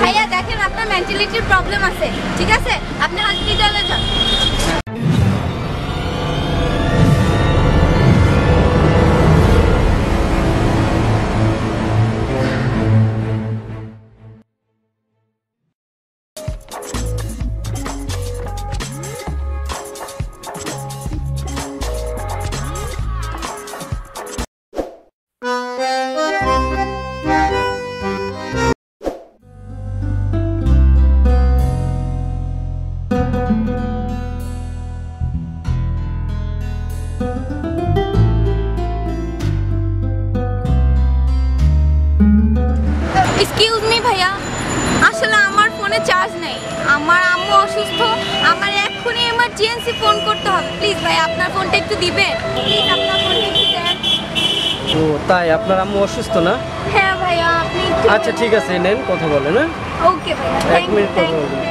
ভাইয়া দেখেন আপনার মেন্টালিটির প্রবলেম আছে, ঠিক আছে? আপনি হসপিটালে যান। এক্সকিউজ মি ভাইয়া, আসলে আমার ফোনে চার্জ নেই, আমার আম্মু অসুস্থ, আমার এক্ষুনি এমার্জেন্সি ফোন করতে হবে। প্লিজ ভাই আপনার ফোনটা একটু দিবেন, প্লিজ আপনার ফোনটা একটু দেন। ও তাই, আপনার আম্মু অসুস্থ না? হ্যাঁ ভাইয়া আপনি একটু। আচ্ছা ঠিক আছে, নেন কথা বলেন। হ্যাঁ ওকে ভাইয়া, এক মিনিট কথা বলবেন।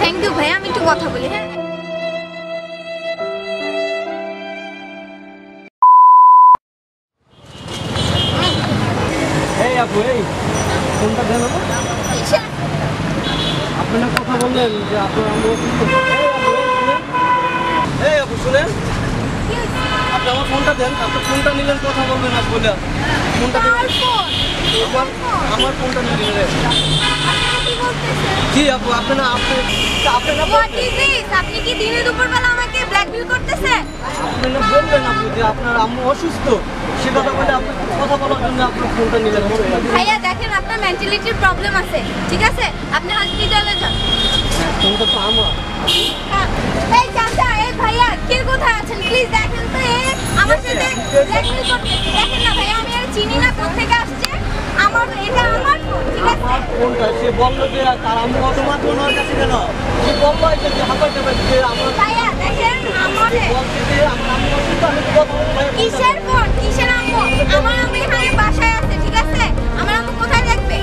থ্যাংক ইউ ভাইয়া, আমি একটু কথা বলি। হ্যাঁ এই আপু, এই ফোনটা দেন। আপনি না কথা বললেন যে আপনার আম্মু অসুস্থ। এই আপু শুনেন, আপনি আমার ফোনটা দেন। আপনি ফোনটা নিলেন, কথা বলবেন না বলে ফোনটা দেন। আমার ফোনটা নিলেন। জি আপু, আপনি না আপনি কি দিনে দুপুরবেলা আমাকে ব্ল্যাকমেল করতেছেন? আপনি না বললেন আপু যে আপনার আম্মু অসুস্থ, সে কথা বলে আপনি কথা বলার জন্য আপনার ফোনটা নিলেন। ভাইয়া দেখেন আপনার মেন্টালিটির প্রবলেম আছে, ঠিক আছে? আপনি হসপিটালে যান। ফোনটা তো আমার। এই চাচা, এই ভাইয়া কে কোথায় আছেন? প্লিজ দেখেন তো, আমার সাথে ব্ল্যাকমেল করতে। দেখেন না ভাইয়া, আমি আর চিনি না কোথা থেকে আসছে। এটা আমার ফোন, ঠিক আছে? ফোনটা সে বললো যে তার আম্মু তোমার ফোন ওর কাছে কেন? সে বললো যে হাঁপাই যাবে যে আমার। ভাইয়া দেখেন আমার বলছে যে আমার আম্মু অসুস্থ, আমি তো কথা বলবো। কিসের ফোন, কিসের আম্মু? আমার আম্মু এখানে বাসায় আছে, ঠিক আছে? আমার আম্মু কোথায় দেখবে?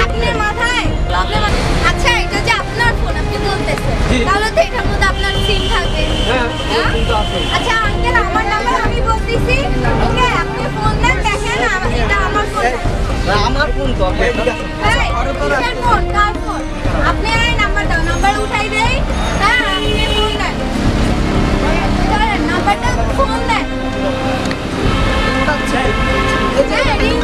আপনার মাথায় প্রবলেম আছে। আচ্ছা এটা যে আপনার ফোন আপনি বলতেছেন, তাহলে তো এটার মধ্যে আপনার সিম থাকবে। হ্যাঁ কিন্তু আছে। আচ্ছা আঙ্কেল, আমার নাম্বার আমি বলতেছি, ওকে? আপনি ফোন দেন, দেখেন এটা আমার ফোন। আমার ফোন তো এই কিসের ফোন, কার ফোন? আপনি এই নাম্বার দাও, নাম্বার উঠাই দেই। হ্যাঁ আপনি ফোন দেন, ধরেন নাম্বারটা, ফোন দেন। রিং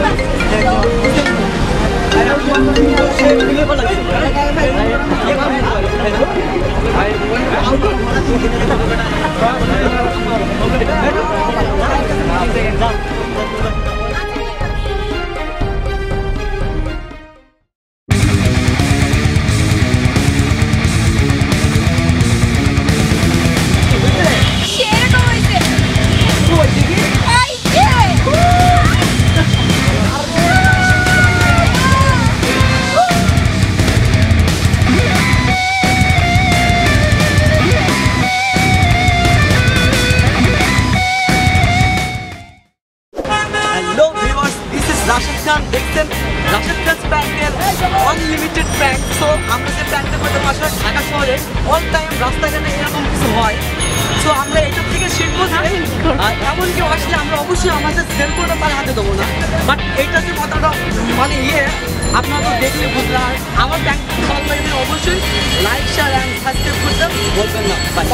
দেখছেন Rashed Khan pandal unlimited prank. So আমরা যে প্র্যাঙ্কটা করতে আসলে ঢাকা শহরে অল টাইম রাস্তাঘাটে এরকম কিছু হয়। সো আমরা এটার থেকে শিখবো যে এমন কেউ আসলে আমরা অবশ্যই আমাদের সেলফোনটা তার হাতে দেবো না। বাট এইটা যে কথাটা মানে আপনারা তো দেখলে বুঝলেন। আর আমার প্র্যাঙ্ক ভালো লাগলে অবশ্যই লাইক শেয়ার অ্যান্ড সাবস্ক্রাইব করতে বলবেন না। বাই।